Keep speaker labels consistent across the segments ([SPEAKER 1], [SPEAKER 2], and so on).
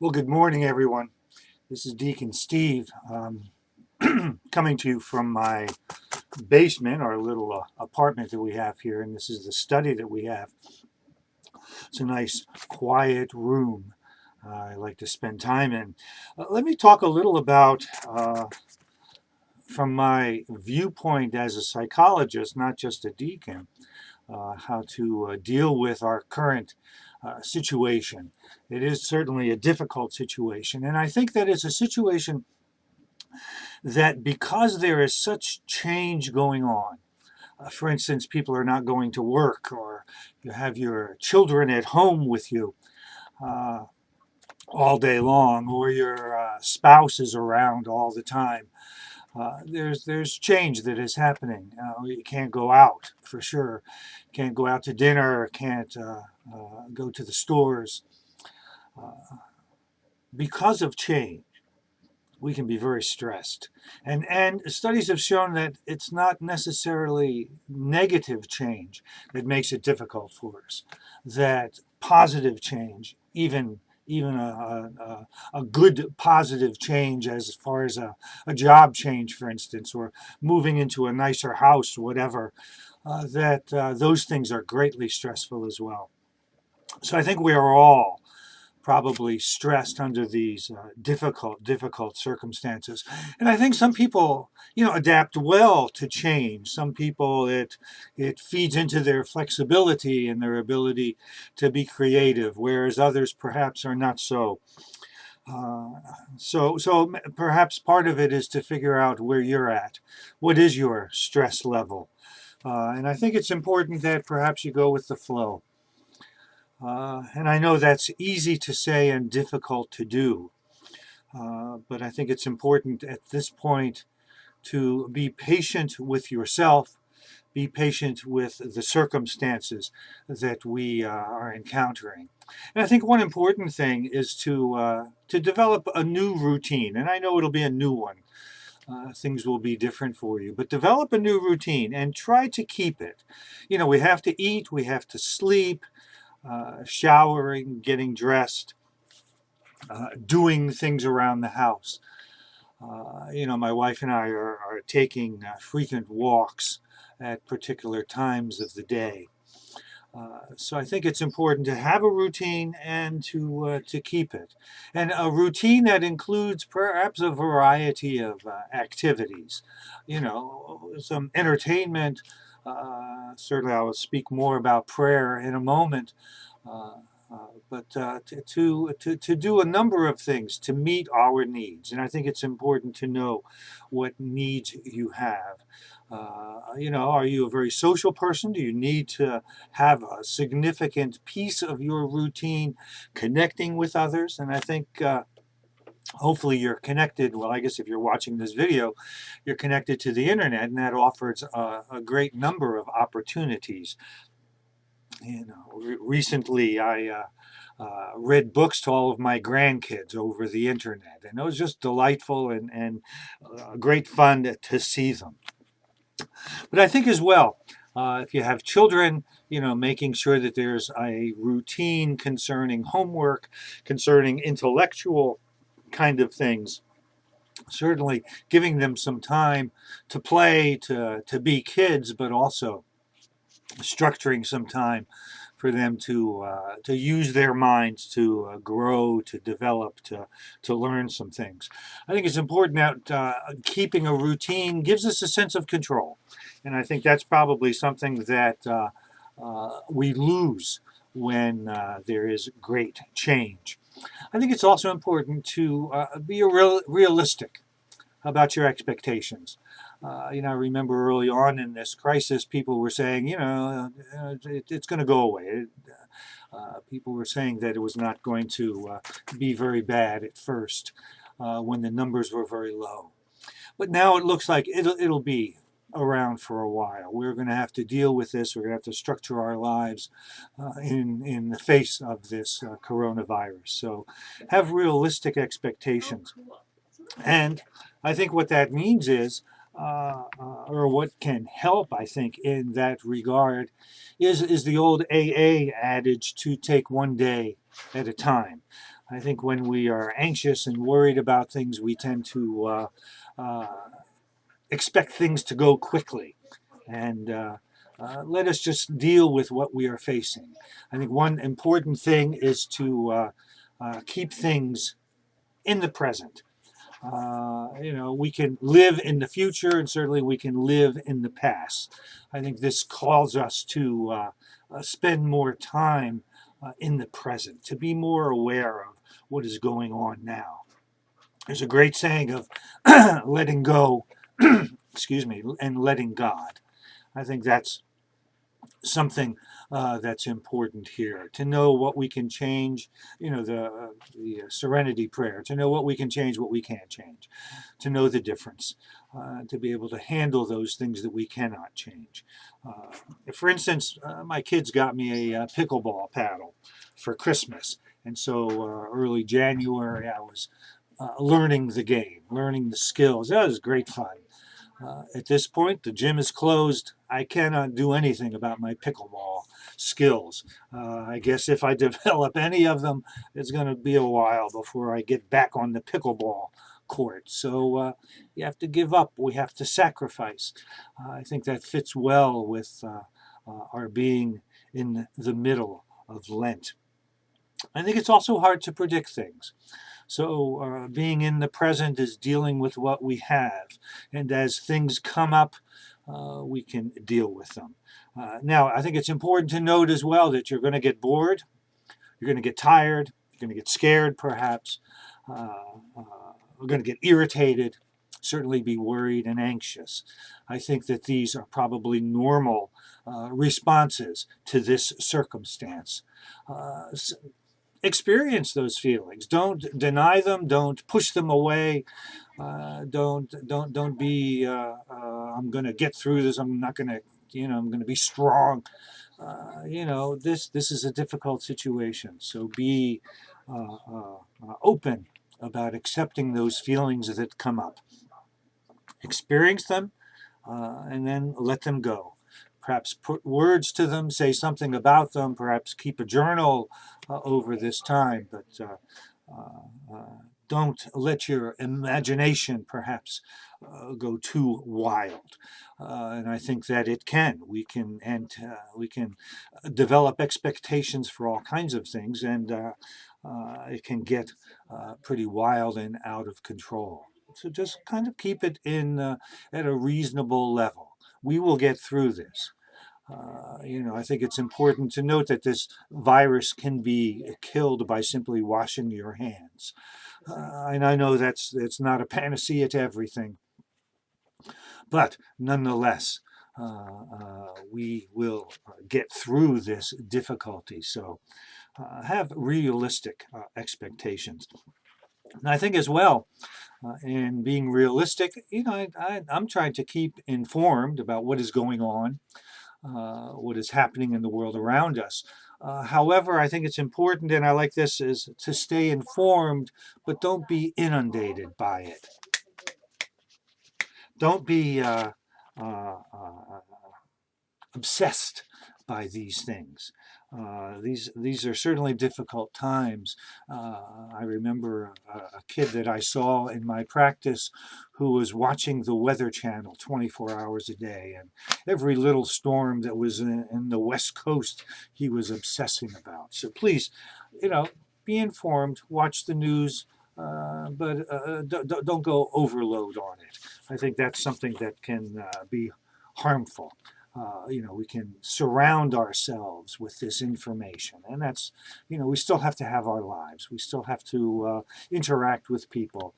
[SPEAKER 1] Well, good morning, everyone. This is Deacon Steve coming to you from my basement, our little apartment that we have here, and this is the study that we have. It's a nice, quiet room I like to spend time in. Let me talk a little about, from my viewpoint as a psychologist, not just a deacon, how to deal with our current situation. It is certainly a difficult situation, and I think that it's a situation that because there is such change going on, for instance, people are not going to work, or you have your children at home with you uh, all day long, or your spouse is around all the time. There's change that is happening. You can't go out for sure. Can't go out to dinner. Can't go to the stores because of change. We can be very stressed. And studies have shown that it's not necessarily negative change that makes it difficult for us, that positive change, even a good positive change as far as a job change, for instance, or moving into a nicer house, whatever, that those things are greatly stressful as well. So I think we are all probably stressed under these difficult circumstances. And I think some people, adapt well to change. Some people, it feeds into their flexibility and their ability to be creative, whereas others perhaps are not so. Uh, so perhaps part of it is to figure out where you're at. What is your stress level? And I think it's important that perhaps you go with the flow. And I know that's easy to say and difficult to do, but I think it's important at this point to be patient with yourself, be patient with the circumstances that we are encountering. And I think one important thing is to develop a new routine, and I know it'll be a new one. Things will be different for you, but develop a new routine and try to keep it. We have to eat, we have to sleep, showering, getting dressed, doing things around the house. My wife and I are taking frequent walks at particular times of the day. So I think it's important to have a routine and to keep it, and a routine that includes perhaps a variety of activities. Some entertainment. Certainly, I will speak more about prayer in a moment. Uh, but to do a number of things to meet our needs. And I think it's important to know what needs you have. Are you a very social person? Do you need to have a significant piece of your routine connecting with others? And I think hopefully you're connected. Well, I guess if you're watching this video, you're connected to the internet, and that offers a great number of opportunities. Recently I read books to all of my grandkids over the internet, and it was just delightful and great fun to see them. But I think as well, if you have children, making sure that there's a routine concerning homework, concerning intellectual kind of things. Certainly giving them some time to play, to be kids, but also structuring some time for them to use their minds, to grow, to develop, to learn some things. I think it's important that keeping a routine gives us a sense of control, and I think that's probably something that we lose when there is great change. I think it's also important to be realistic about your expectations. I remember early on in this crisis, people were saying, it's going to go away. People were saying that it was not going to be very bad at first when the numbers were very low. But now it looks like it'll be around for a while. We're going to have to deal with this. We're going to have to structure our lives in the face of this coronavirus. So have realistic expectations. And I think what that means is or what can help, I think, in that regard, is the old AA adage to take one day at a time. I think when we are anxious and worried about things, we tend to uh, expect things to go quickly. And let us just deal with what we are facing. I think one important thing is to keep things in the present. We can live in the future, and certainly we can live in the past. I think this calls us to spend more time in the present, to be more aware of what is going on now. There's a great saying of letting go, excuse me, and letting God. I think that's something that's important here, to know what we can change, the serenity prayer, to know what we can change, what we can't change, to know the difference, to be able to handle those things that we cannot change. For instance, my kids got me a pickleball paddle for Christmas, and so early January I was learning the game, learning the skills. That was great fun. At this point, the gym is closed. I cannot do anything about my pickleball skills. I guess if I develop any of them, it's going to be a while before I get back on the pickleball court. So you have to give up. We have to sacrifice. I think that fits well with our being in the middle of Lent. I think it's also hard to predict things. So being in the present is dealing with what we have. And as things come up, we can deal with them. Now, I think it's important to note as well that you're going to get bored, you're going to get tired, you're going to get scared perhaps, we're going to get irritated, certainly be worried and anxious. I think that these are probably normal responses to this circumstance. Experience those feelings. Don't deny them. Don't push them away. Don't be. I'm going to get through this. I'm not going to. I'm going to be strong. This is a difficult situation. So be open about accepting those feelings that come up. Experience them, and then let them go. Perhaps put words to them, say something about them, perhaps keep a journal over this time, but don't let your imagination perhaps go too wild. And I think that it can. We can develop expectations for all kinds of things, and it can get pretty wild and out of control. So just kind of keep it in at a reasonable level. We will get through this. I think it's important to note that this virus can be killed by simply washing your hands. And I know that's not a panacea to everything, but nonetheless, we will get through this difficulty. So have realistic expectations. And I think as well, in being realistic, I'm trying to keep informed about what is going on, what is happening in the world around us. However, I think it's important, and I like this, is to stay informed, but don't be inundated by it. Don't be obsessed by these things. These are certainly difficult times. I remember a kid that I saw in my practice who was watching the Weather Channel 24 hours a day, and every little storm that was in the West Coast he was obsessing about. So please, be informed, watch the news, but don't go overload on it. I think that's something that can be harmful. We can surround ourselves with this information, and that's, we still have to have our lives. We still have to interact with people.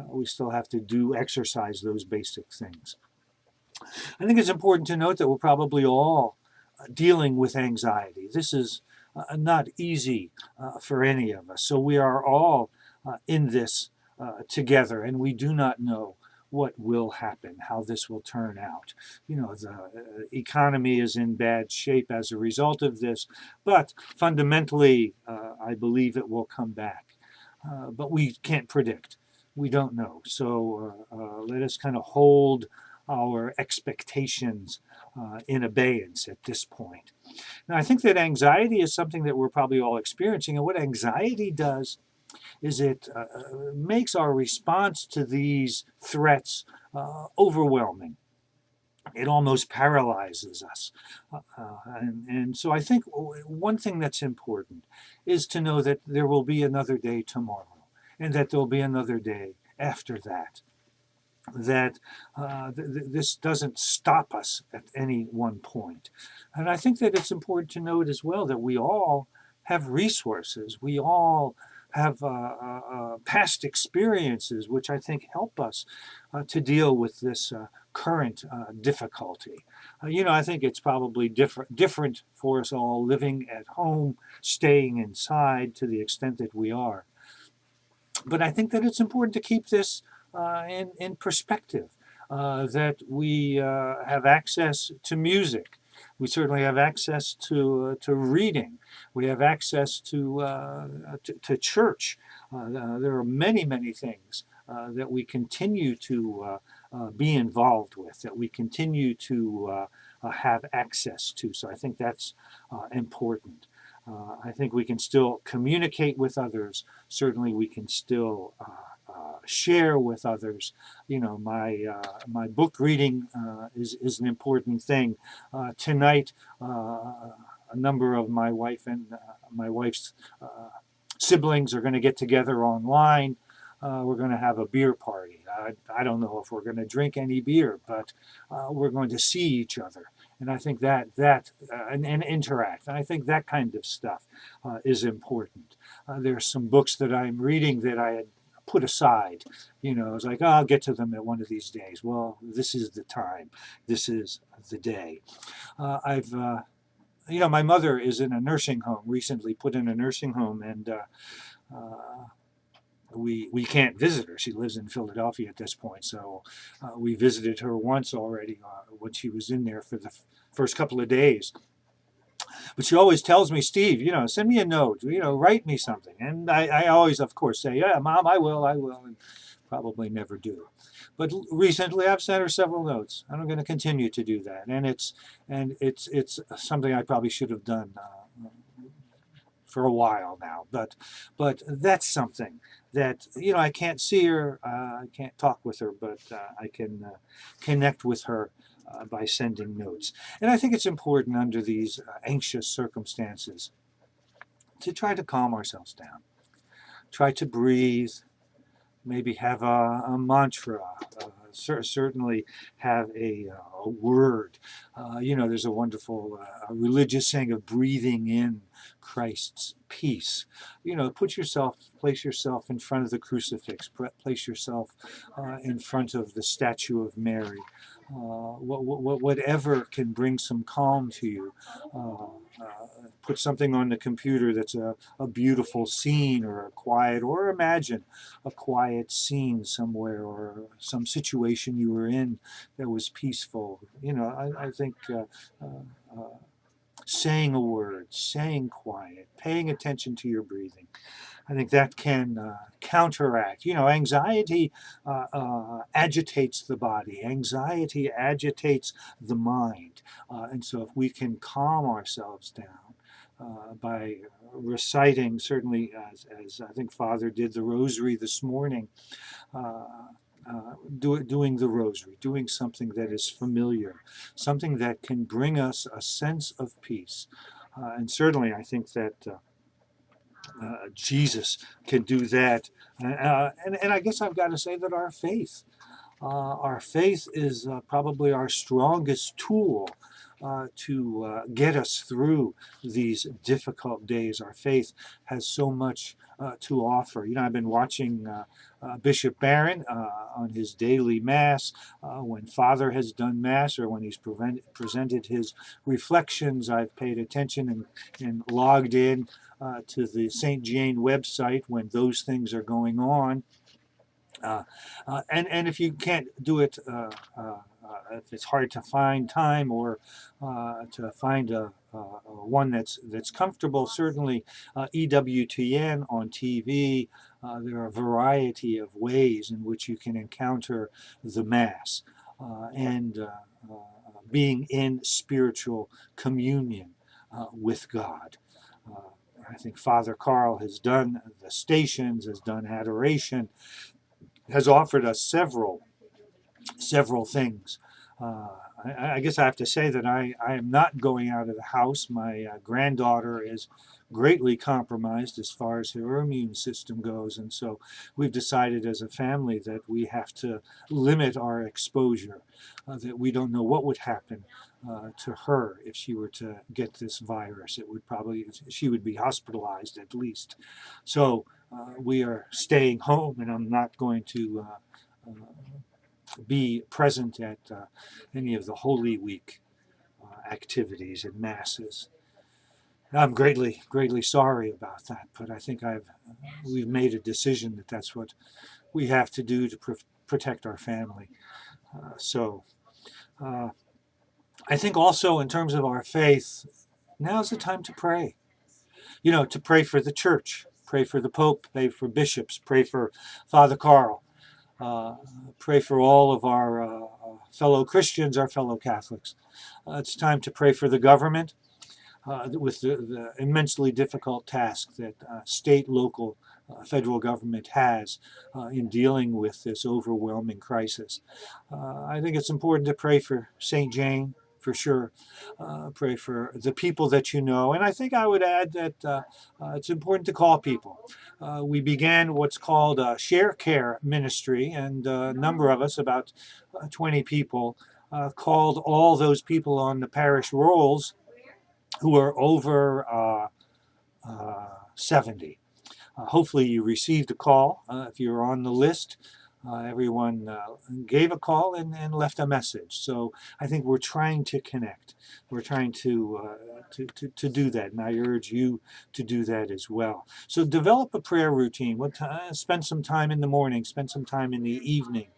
[SPEAKER 1] We still have to exercise those basic things. I think it's important to note that we're probably all dealing with anxiety. This is not easy for any of us. So we are all in this together, and we do not know what will happen, how this will turn out. The economy is in bad shape as a result of this, but fundamentally, I believe it will come back. But we can't predict. We don't know. So let us kind of hold our expectations in abeyance at this point. Now, I think that anxiety is something that we're probably all experiencing. And what anxiety does is it makes our response to these threats overwhelming. It almost paralyzes us. And so I think one thing that's important is to know that there will be another day tomorrow, and that there will be another day after that. That this doesn't stop us at any one point. And I think that it's important to note as well that we all have resources. We all have past experiences which I think help us to deal with this current difficulty. I think it's probably different for us all living at home, staying inside to the extent that we are. But I think that it's important to keep this in perspective, that we have access to music. We certainly have access to reading. We have access to church. There are many, many things that we continue to be involved with, that we continue to have access to. So I think that's important. I think we can still communicate with others. Certainly, we can still share with others. My book reading is an important thing. Tonight, a number of my wife and my wife's siblings are going to get together online. We're going to have a beer party. I don't know if we're going to drink any beer, but we're going to see each other. And I think that and interact. And I think that kind of stuff is important. There's some books that I'm reading that I had put aside. I was like, I'll get to them at one of these days. Well, this is the time. This is the day. My mother is in a nursing home, recently put in a nursing home, and we can't visit her. She lives in Philadelphia at this point, so we visited her once already when she was in there for the first couple of days. But she always tells me, Steve, send me a note, write me something. And I always, of course, say, yeah, Mom, I will, and probably never do. But recently I've sent her several notes, and I'm going to continue to do that. And it's something I probably should have done for a while now. But that's something that, I can't see her, I can't talk with her, but I can connect with her by sending notes. And I think it's important under these anxious circumstances to try to calm ourselves down. Try to breathe, maybe have a mantra, certainly have a word. There's a wonderful religious saying of breathing in Christ's peace. Place yourself in front of the crucifix, place yourself in front of the statue of Mary. Whatever can bring some calm to you. Put something on the computer that's a beautiful scene or imagine a quiet scene somewhere or some situation you were in that was peaceful. I think saying a word, saying quiet, paying attention to your breathing, I think that can counteract. Anxiety agitates the body. Anxiety agitates the mind. And so if we can calm ourselves down by reciting, certainly as I think Father did the rosary this morning, doing the rosary, doing something that is familiar, something that can bring us a sense of peace. And certainly I think that Jesus can do that. And I guess I've got to say that our faith is probably our strongest tool to get us through these difficult days. Our faith has so much to offer. I've been watching Bishop Barron on his daily Mass. When Father has done Mass or when he's presented his reflections, I've paid attention and logged in to the St. Jane website when those things are going on. And if you can't do it if it's hard to find time or to find one that's comfortable, certainly EWTN on TV. There are a variety of ways in which you can encounter the Mass and being in spiritual communion with God. I think Father Carl has done the stations, has done adoration, has offered us several things. I guess I have to say that I am not going out of the house. My granddaughter is greatly compromised as far as her immune system goes, and so we've decided as a family that we have to limit our exposure, that we don't know what would happen to her if she were to get this virus. She would be hospitalized at least. So we are staying home, and I'm not going to be present at any of the Holy Week activities and masses. I'm greatly sorry about that, but I think we've made a decision that that's what we have to do to protect our family. I think also in terms of our faith, now's the time to pray. To pray for the church, pray for the Pope, pray for bishops, pray for Father Carl. Pray for all of our fellow Christians, our fellow Catholics. It's time to pray for the government with the immensely difficult task that state, local, federal government has in dealing with this overwhelming crisis. I think it's important to pray for St. Jane, for sure. Pray for the people that you know. And I think I would add that it's important to call people. We began what's called a share care ministry, and a number of us, about 20 people, called all those people on the parish rolls who are over 70. Hopefully you received a call. If you're on the list, everyone gave a call and left a message. So I think we're trying to connect. We're trying to do that, and I urge you to do that as well. So develop a prayer routine. Spend some time in the morning. Spend some time in the evening.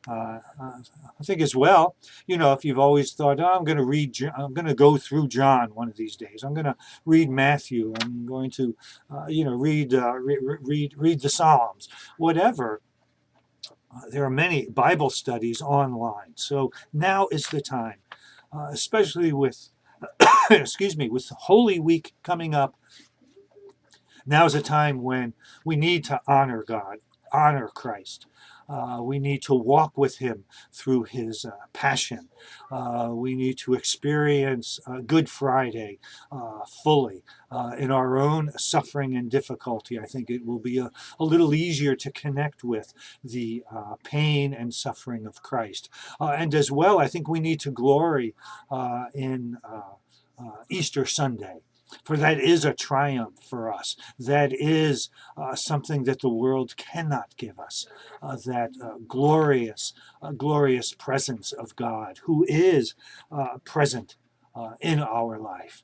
[SPEAKER 1] I think as well, if you've always thought, I'm going to go through John one of these days. I'm going to read Matthew. I'm going to, read the Psalms. Whatever. There are many Bible studies online. So now is the time, especially with, with Holy Week coming up. Now is a time when we need to honor God, honor Christ. We need to walk with him through his passion. We need to experience Good Friday fully in our own suffering and difficulty. I think it will be a little easier to connect with the pain and suffering of Christ. And as well, I think we need to glory in Easter Sunday. For that is a triumph for us. That is something that the world cannot give us. That glorious presence of God who is present in our life.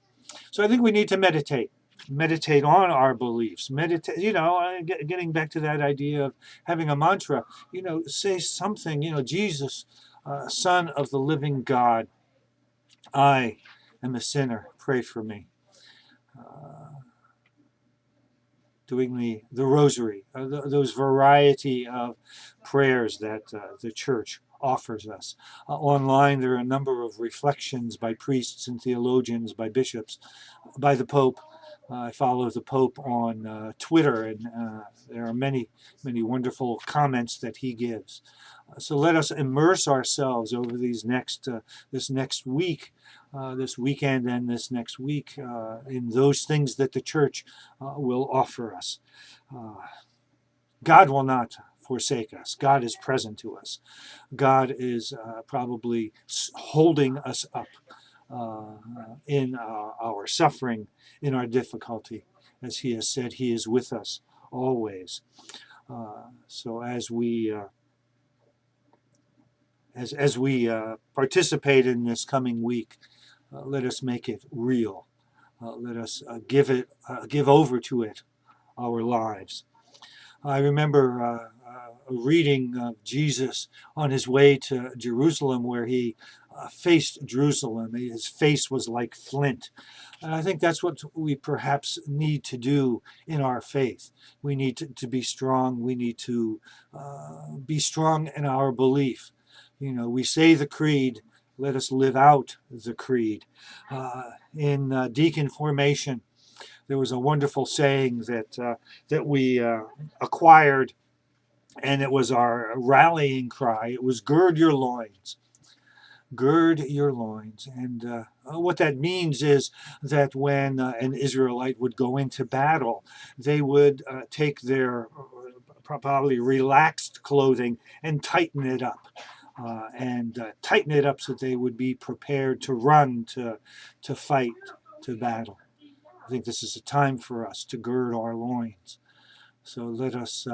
[SPEAKER 1] So I think we need to meditate on our beliefs. Getting back to that idea of having a mantra, say something, Jesus, Son of the living God, I am a sinner, pray for me. Doing the rosary, those variety of prayers that the church offers us. Online, there are a number of reflections by priests and theologians, by bishops, by the Pope. I follow the Pope on Twitter, and there are many wonderful comments that he gives. So let us immerse ourselves over this next week, this weekend and this next week, in those things that the church will offer us. God will not forsake us. God is present to us. God is probably holding us up in our suffering, in our difficulty. As he has said, he is with us always. So as we participate in this coming week, let us make it real. Let us give over to it our lives. I remember reading of Jesus on his way to Jerusalem, where he faced Jerusalem. His face was like flint. And I think that's what we perhaps need to do in our faith. We need to be strong. We need to be strong in our belief. We say the creed. Let us live out the creed. In deacon formation, there was a wonderful saying that we acquired, and it was our rallying cry. It was "Gird your loins." Gird your loins. And what that means is that when an Israelite would go into battle, they would take their probably relaxed clothing and tighten it up. Tighten it up so they would be prepared to run, to fight, to battle. I think this is a time for us to gird our loins. So let us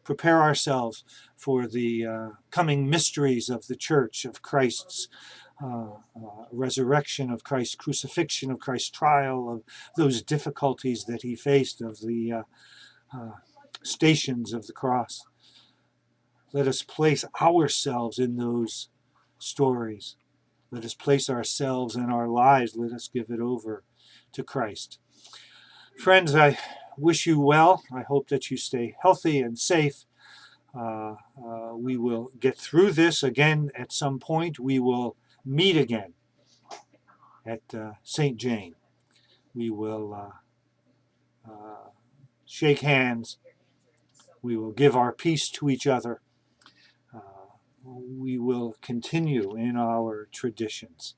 [SPEAKER 1] prepare ourselves for the coming mysteries of the church, of Christ's resurrection, of Christ's crucifixion, of Christ's trial, of those difficulties that he faced, of the stations of the cross. Let us place ourselves in those stories. Let us place ourselves in our lives. Let us give it over to Christ. Friends, I wish you well. I hope that you stay healthy and safe. We will get through this again at some point. We will meet again at St. Jane. We will shake hands. We will give our peace to each other. We will continue in our traditions.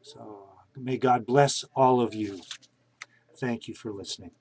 [SPEAKER 1] So may God bless all of you. Thank you for listening.